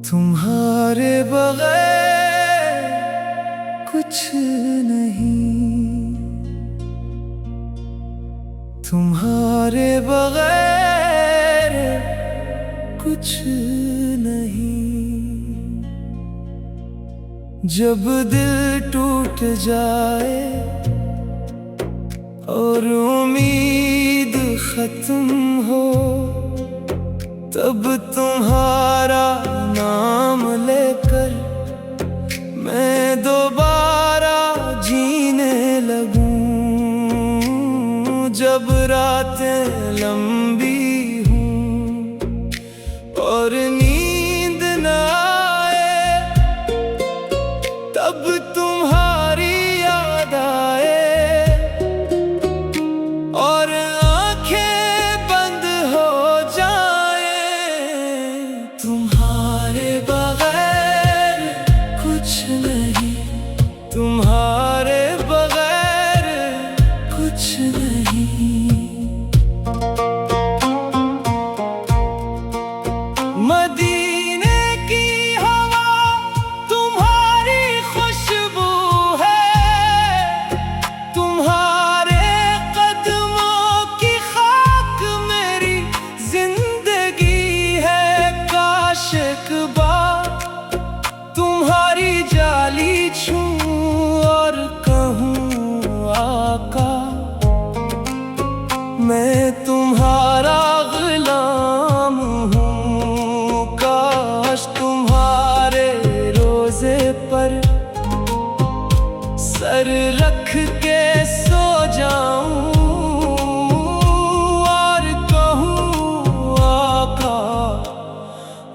तुम्हारे बगैर कुछ नहीं, तुम्हारे बगैर कुछ नहीं। जब दिल टूट जाए और उम्मीद खत्म हो, तब तुम्हारा नाम लेकर मैं दोबारा जीने लगूं। जब रातें लंबी हूँ और नींद न आए, तब तुम्हारी याद आए और आंखें बंद हो जाए। तुम्हारे बगैर कुछ नहीं, तुम्हारे बगैर कुछ नहीं। मदीने की हवा तुम्हारी खुशबू है, तुम्हारे कदमों की खाक मेरी जिंदगी है। काश एक बार तुम्हारी जाली छूं और कहूँ आका, मैं तुम्हारा गुलाम हूँ। काश तुम्हारे रोज़े पर सर रख के सो जाऊं और कहूँ आका,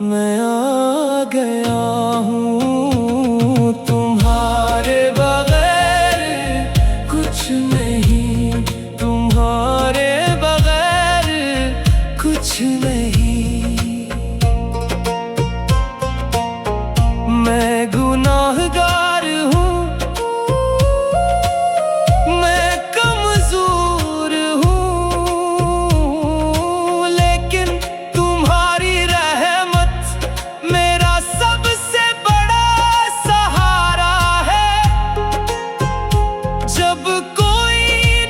मैं आ गया हूँ। तुम्हारे बगैर कुछ नहीं, तुम्हारे बगैर कुछ नहीं। मैं गुनाहगार हूँ, मैं कमजोर हूँ, लेकिन तुम्हारी रहमत मेरा सबसे बड़ा सहारा है। जब कोई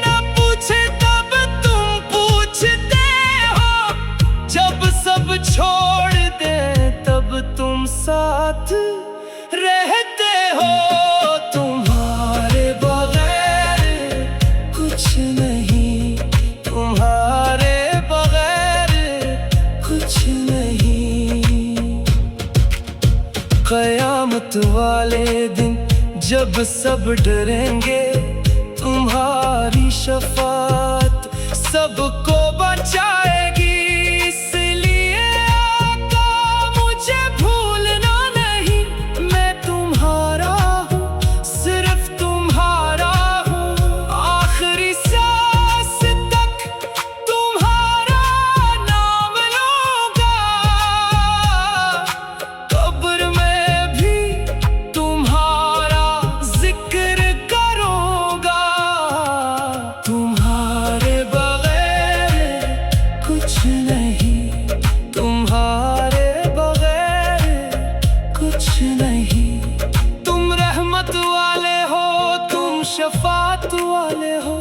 न पूछे तब तुम पूछते हो, जब सब छोड़ दे तब तुम साथ रहते हो। तुम्हारे बगैर कुछ नहीं, तुम्हारे बगैर कुछ नहीं। क़यामत वाले दिन जब सब डरेंगे, तुम्हारी शफाअत सबको बचाएगी। इसलिए आका मुझे भूलना नहीं, मैं तुम्हारा हूँ, सिर्फ तुम्हारा हूँ। आखिरी सांस तक तुम्हारा नाम लूंगा, कब्र में भी तुम्हारा जिक्र करूंगा। तुम्हारे बगैर कुछ नहीं, तुम्हारे बगैर कुछ नहीं। तुम रहमत वाले हो, तुम शफात वाले हो,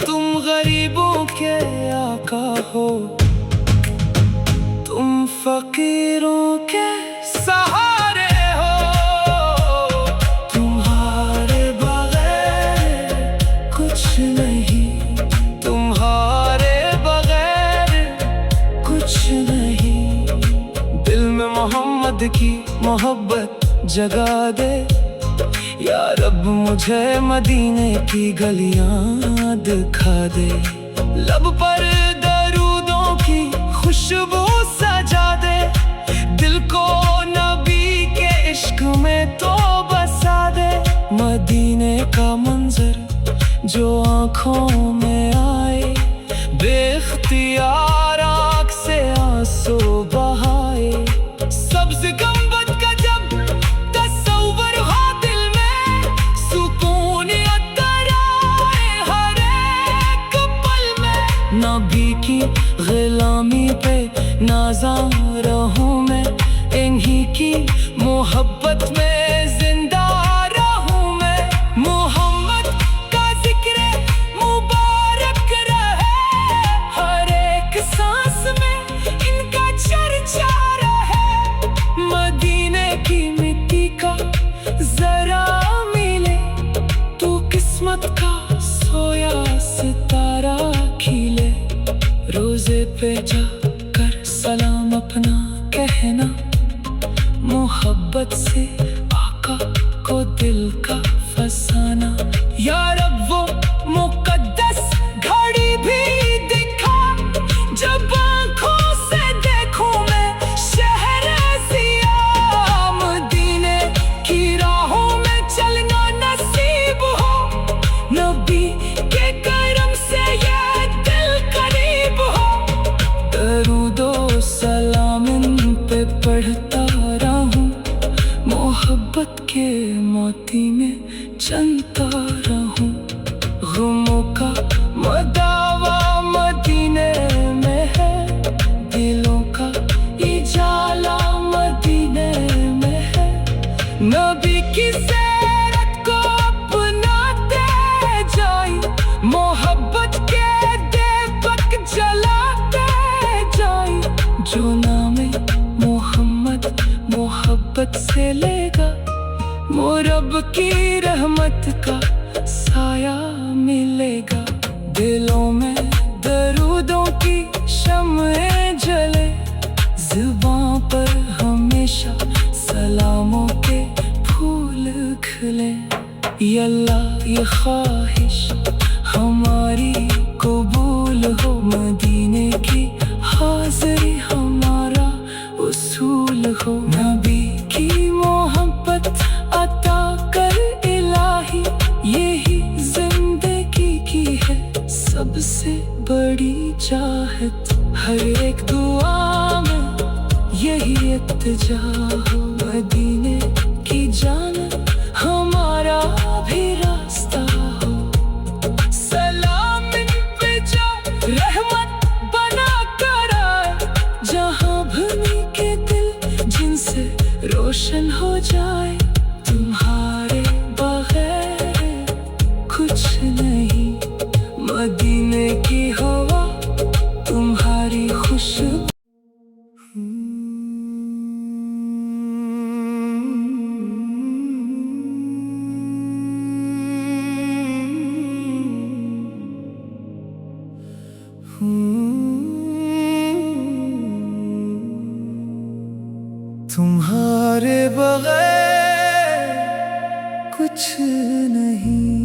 तुम गरीबों के आका हो, तुम फकीरों के सहारे हो। तुम्हारे बगैर कुछ नहीं, तुम्हारे बगैर कुछ नहीं। दिल में मोहम्मद की मोहब्बत जगा दे, या रब मुझे मदीने की गलियां दिखा दे। लब पर दरूदों की खुशबू सजा दे, दिल को नबी के इश्क में तो बसा दे। मदीने का मंजर जो आँखों में आए, बेख्तियार आँख से आंसू बहाए। सब्ज़ गंबद का जब तस्वर हो दिल में, सुकून अतर आए हर एक पल में। नबी की गुलामी पे नाज़ा रहूं मैं, इन्हीं की मोहब्बत में जिंदा रहूं मैं। मोहम्मद का जिक्र मुबारक रहे, हर एक सांस में इनका चर्चा रहे। मदीने की मिट्टी का जरा मिले, तू किस्मत का सोया सितारा खिले। रोजे पे जाकर सलाम अपना कहना, मोहब्बत से आका को दिल का फसाना। या रब वो मुकद्दस घड़ी भी दिखा, जब आँखों से देखूं मैं शहर ज़िया। मदीने की राहों में चलना नसीब हो, नबी के करम से ये दिल करीब हो। दरूदो सलाम इन पे पढ़ता रहूं, मोहब्बत के मोती में चलता रहूं। गुमों का मदावा मदीने में है, दिलों का इजाला मदीने में है। नबी की सीरत को अपनाते जाए, मोहब्बत के दीपक जलाते जाए। जो नाम मोहम्मद मोहब्बत से लेगा, वो रब की रहमत का साया मिलेगा। दिलों में दरूदों की शम्एं जले, ज़ुबान पर हमेशा सलामों के फूल खिले। या अल्लाह ये ख्वाहिश हमारी कबूल हो, मदीने की हाज़िरी हमारा उसूल हो। नबी की मोहब्बत अता कर इलाही, यही जिंदगी की है सबसे बड़ी चाहत। हर एक दुआ में यही इत्तिजा हो, मदीने की जान हमारा भी रास्ता हो। सलाम इन पे जो रहमत बना कर आए, जहाँ भूमि के दिल जिनसे रोशन हो जाए। तुम्हारे बगैर कुछ नहीं, मदीने की हवा तुम्हारी खुशबू। तुम्हारे बगैर कुछ नहीं,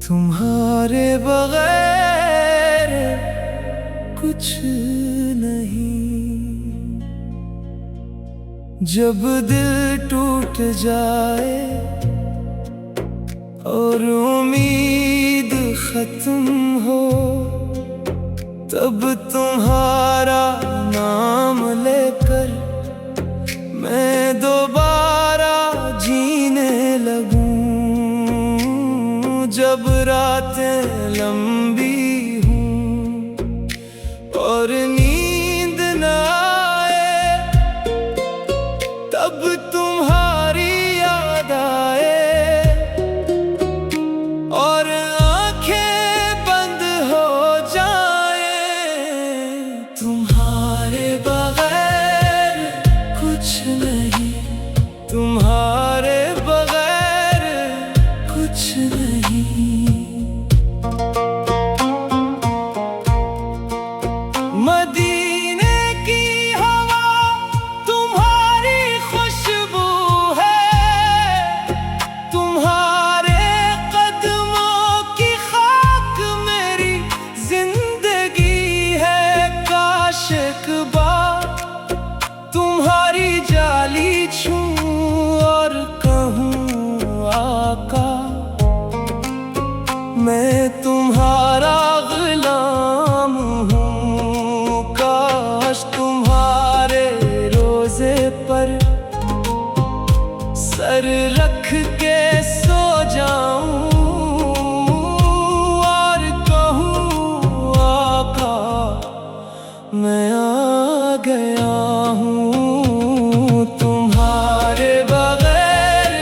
तुम्हारे बगैर कुछ नहीं। जब दिल टूट जाए और उम्मीद खत्म हो, तब तुम्हारा नाम लेकर मैं दोबारा जीने लगूं। जब रातें लंबी हूँ और नींद न आए, तब तुम्हारी याद आए और आंखें बंद हो जाए। तुम्हारे बगैर कुछ नहीं, तुम्हारे बगैर कुछ नहीं। मदीने की हवा तुम्हारी खुशबू है, तुम्हारे कदमों की खाक मेरी जिंदगी है। काश एक बार तुम्हारी जाली छूं और कहूँ आका, मैं तुम्हारा गुलाम हूँ। काश तुम्हारे रोजे पर सर रख के सो जाऊं और कहूँ आका, मैं गया हूँ, तुम्हारे बगैर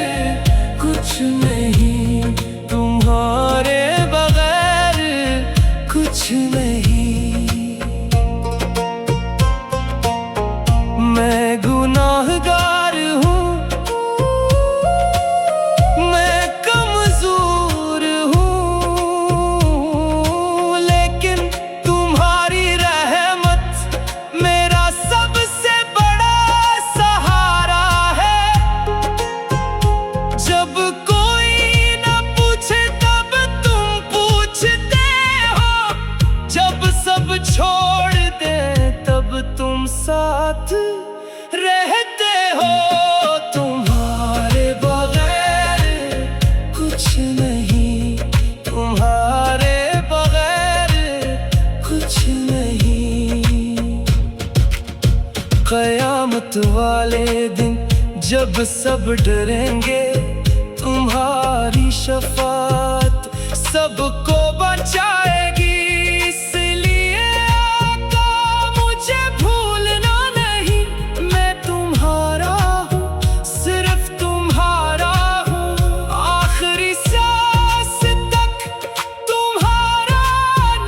कुछ नहीं, तुम्हारे बगैर कुछ नहीं। मैं गुनाहगार हूँ, मैं कमजोर हूँ, लेकिन तुम्हारी रहमत मेरा सबसे बड़ा सहारा है। जब कोई न पूछे तब तुम पूछते हो, जब सब छोड़ दे तब तुम साथ रहते हो। तुम्हारे बगैर कुछ नहीं, तुम्हारे बगैर कुछ नहीं। क़यामत वाले दिन जब सब डरेंगे, तुम्हारी शफाअत सबको बचाएगी। इसलिए आका मुझे भूलना नहीं, मैं तुम्हारा हूँ, सिर्फ तुम्हारा हूँ। आखिरी सांस तक तुम्हारा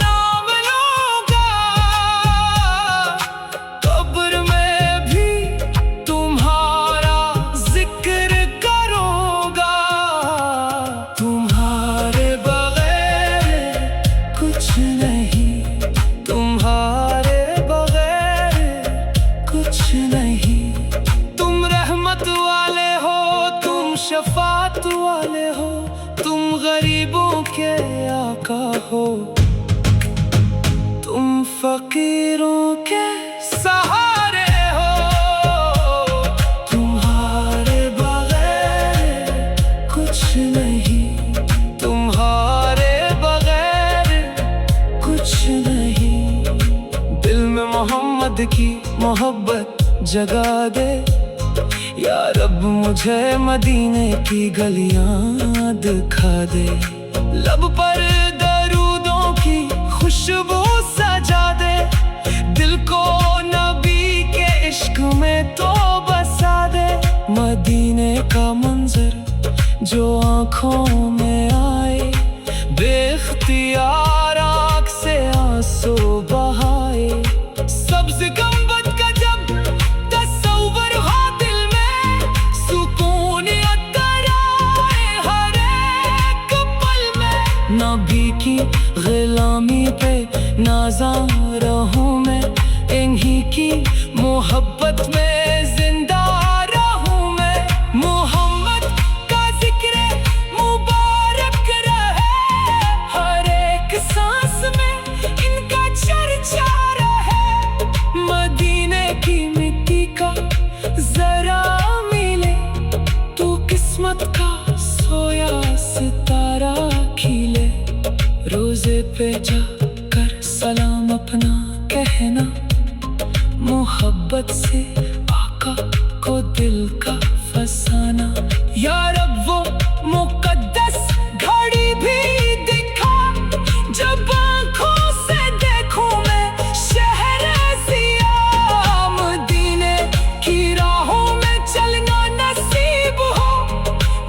नाम लूंगा, कब्र में भी तुम्हारा जिक्र करूंगा। तुम्हारे बगैर कुछ नहीं, तुम्हारे बगैर कुछ नहीं। तुम रहमत वाले हो, तुम शफात वाले हो, तुम गरीबों के आका हो, तुम फकीरों के सहारे हो। तुम्हारे बगैर कुछ नहीं, तुम्हारे बगैर कुछ नहीं। दिल में मोहम्मद की मोहब्बत जगा दे, या रब मुझे मदीने की गलियां दिखा दे। लब पर दरूदों की खुशबू सजा दे, दिल को नबी के इश्क में तो बसा दे। मदीने का मंजर जो आँखों में आए, बेख्तियार आँख से आंसू बहाए। सब्ज़ गंबद का जब तस्वुर हो दिल में, सुकून अतर आए हर एक पल में। नबी की ग़ुलामी पे नाज़ा रहूं मैं, इन्हीं की मोहब्बत में जिंदा रहूं मैं। मोहम्मद का जिक्र मुबारक रहे, हर एक सांस में इनका चर्चा रहे। मदीने की मिट्टी का जरा मिले, तू किस्मत का सोया सितारा खिले। रोजे पे जाकर सलाम अपना कहना, मोहब्बत से आका को दिल का फसाना। या रब वो मुकद्दस घड़ी भी दिखा, जब आँखों से देखूं मैं शहर ज़िया। मदीने की राहों में चलना नसीब हो,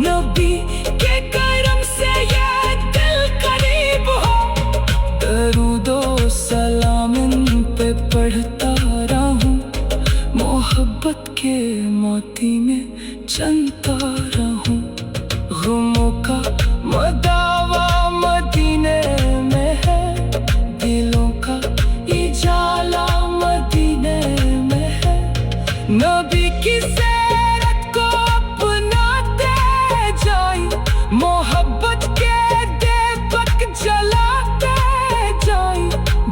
नबी के करम से ये दिल करीब हो। दरूदो सलाम इन पे पढ़ता रहूं, मोहब्बत के मोती में चलता रहूं। गुमों का मदावा मदीने में है, दिलों का इजाला मदीने में है। नबी की ज़ियारत को अपनाते जाई, मोहब्बत के दीपक जलाते जाई।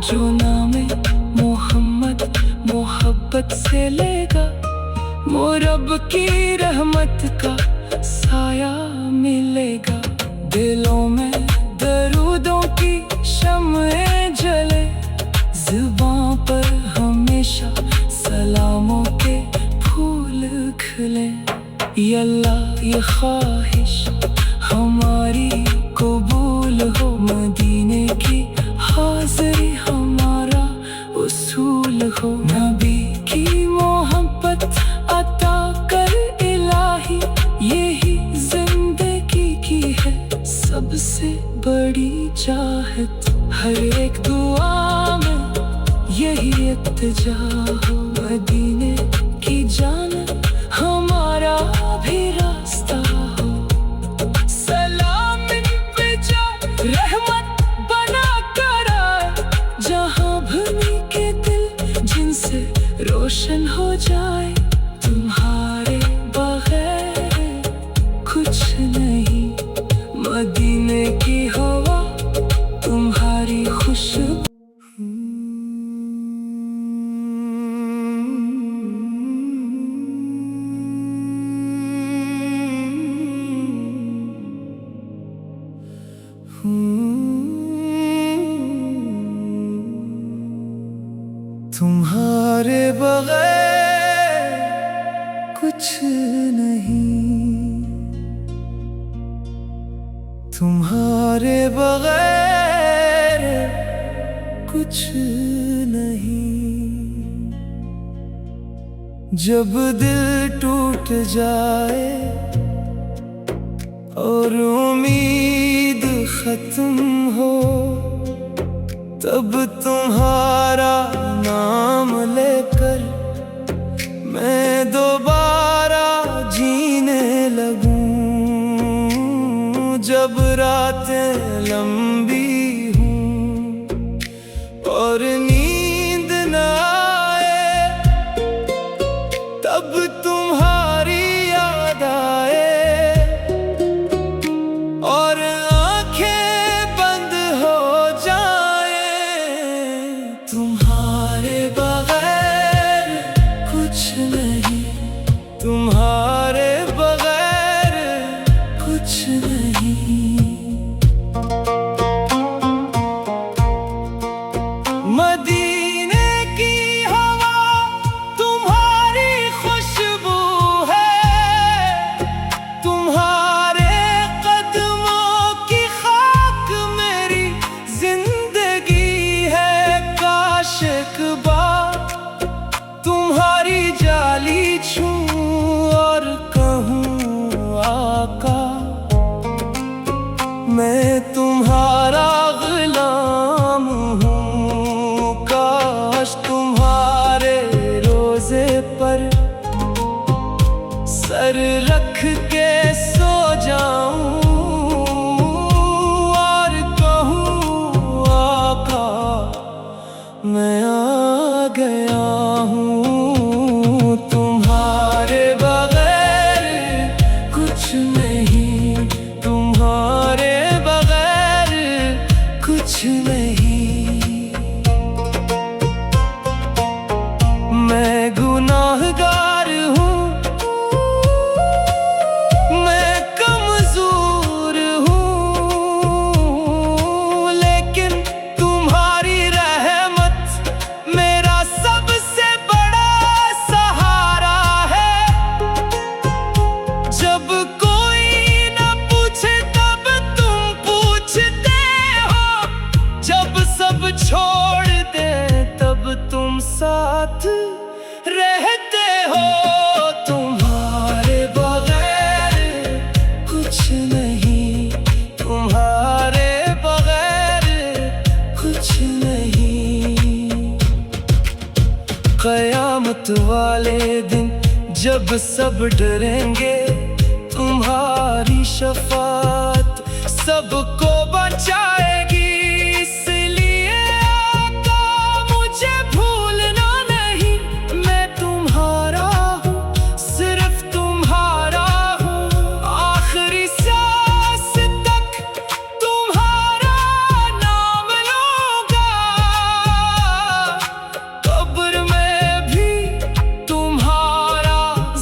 जो नामे मोहम्मद मोहब्बत से लेगा, मोरब की रहमत का साया मिलेगा। दिलों में दरूदों की शम्एं जले, ज़ुबान पर हमेशा सलामों के फूल खिले। या अल्लाह ये ख्वाहिश हमारी कबूल हो, मदीने की हाज़िरी हमारा उसूल हो। नबी की इल्तिजा है हर एक दुआ में, यही इल्तिजा हो मदीने की जान, हमारा भी रास्ता हो। सलाम इन पे जा रहमत बना कर आए, जहाँ भूमि के दिल जिनसे रोशन हो जाए। तुम्हारे बगैर कुछ नहीं, मदीने की हवा तुम्हारी खुशबू। तुम्हारे बगैर कुछ नहीं, तुम्हारे बगैर कुछ नहीं। जब दिल टूट जाए और उम्मीद खत्म हो, तब तुम्हारा नाम लेकर मैं दोबारा जीने लगूं। जब रातें लंबी हूँ और नींद न आए, तब तुम्हारी याद आए और आंखें बंद हो जाए। तुम्हारे बगैर कुछ नहीं, तुम्हारे बगैर कुछ नहीं। मदीने की हवा तुम्हारी खुशबू है, तुम्हारे कदमों की खाक मेरी जिंदगी है। काश एक बार तुम्हारी जाली छूं और कहूँ आका, मैं तुम्हारा गुलाम हूँ। काश तुम्हारे रोज़े पर सर रख के सो जाऊं और कहूँ आका, मैं आ गया हूँ। तुम्हारे बगैर कुछ नहीं, तुम्हारे बगैर कुछ नहीं। मैं गुनाहगार हूँ, मैं कमजोर हूँ, लेकिन तुम्हारी रहमत मेरा सबसे बड़ा सहारा है। जब कोई न पूछे तब तुम पूछते हो, जब सब छोड़ दे तब तुम साथ रहते हो। तुम्हारे बगैर कुछ नहीं, तुम्हारे बगैर कुछ नहीं। क़यामत वाले दिन जब सब डरेंगे, तुम्हारी शफाअत सबको बचाएगी। इसलिए आका मुझे भूलना नहीं, मैं तुम्हारा हूँ, सिर्फ तुम्हारा हूँ। आखिरी सांस तक तुम्हारा नाम लूंगा, कब्र में भी तुम्हारा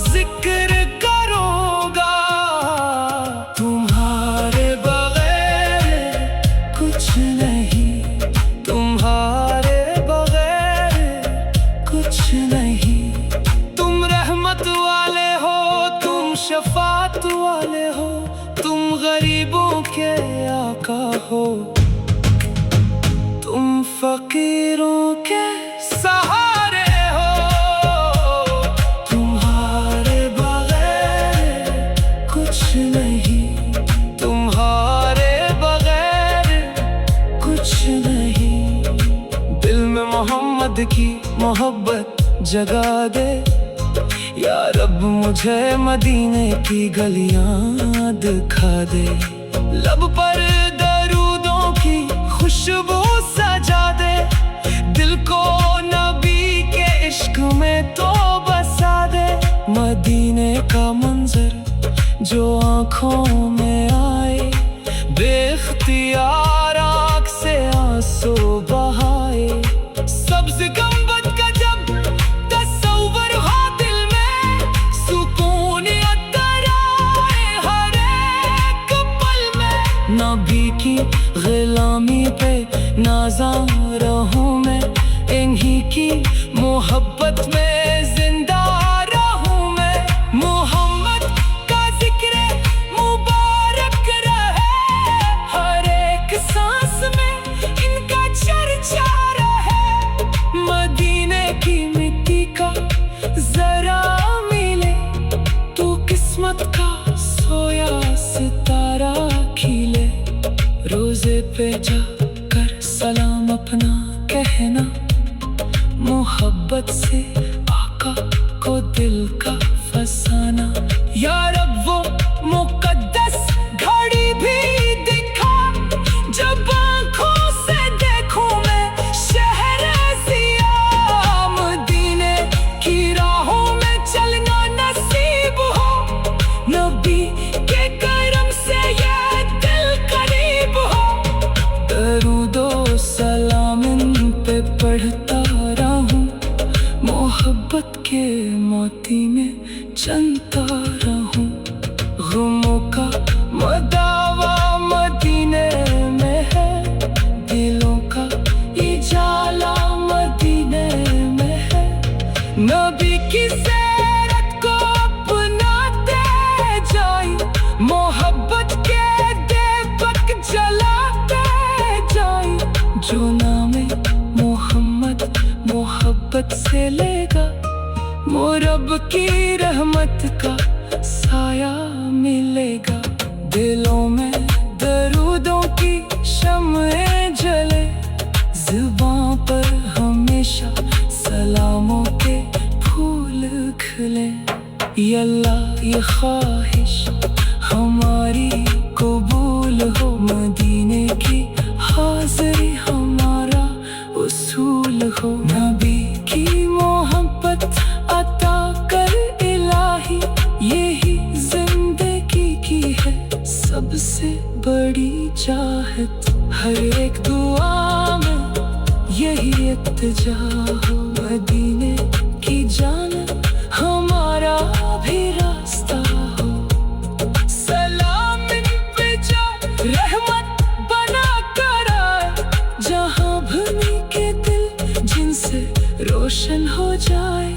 जिक्र करूंगा। तुम्हारे बगैर कुछ नहीं, तुम्हारे बगैर कुछ नहीं। तुम रहमत वाले हो, तुम शफात वाले हो, तुम गरीबों के आका हो, तुम फकीरों के सहारे हो। तुम्हारे बगैर कुछ नहीं, तुम्हारे बगैर खुद की मोहब्बत जगा दे। या रब मुझे मदीने की गलियां दिखा दे। लब पर दरूदों की खुशबू सजा दे। दिल को नबी के इश्क में तो बसा दे। मदीने का मंजर जो आँखों में आए, बेख्तियार आँख से आंसू बहाए। सब्ज़ गंबद का जब तस्वर हो दिल में, सुकून अतर आए हर एक पल में। नबी की ग़ुलामी पे नाज़ा रहूं मैं, इन्हीं की मोहब्बत में जिंदा रहूं मैं। मोहम्मद का जिक्र मुबारक रहे, हर एक सांस में इनका चर्चा रहे। मदीने की मिट्टी का जरा मिले, तू किस्मत का सोया सितारा खिले। रोजे पे जाकर सलाम अपना कहना, मोहब्बत से आका को दिल का फसाना। या रब वो मुकद्दस घड़ी भी दिखा, जब आँखों से देखूं मैं शहर ज़िया। मदीने की राहों में चलना नसीब हो, नबी के करम से ये दिल करीब हो। दरूदो सलाम इन पे पढ़ता रहूं, मोहब्बत के मोती में चलता रहूं। गुमों का मदावा मदीने में है, दिलों का इजाला मदीने में है। नबी की ज़ियारत को अपनाते जाए, मोहब्बत के दीपक जलाते जाए। जो नामे मोहम्मद मोहब्बत से लेगा, वो रब की रहमत का साया मिलेगा। दिलों में दरूदों की शम्एं जले, ज़ुबां पर हमेशा सलामों के फूल खिले। या अल्लाह ये ख्वाहिश हमारी कबूल हो, मदीने की हाज़िरी हमारा उसूल हो। नबी की मोहब्बत अता कर इलाही, यही जिंदगी की है सबसे बड़ी चाहत। हर एक दुआ में यही इत्तिजा हो, मदीने की जान हमारा भी रास्ता हो। सलाम इन पे जा रहमत बना कर आए, जहाँ भूमि के दिल जिनसे रोशन हो जाए।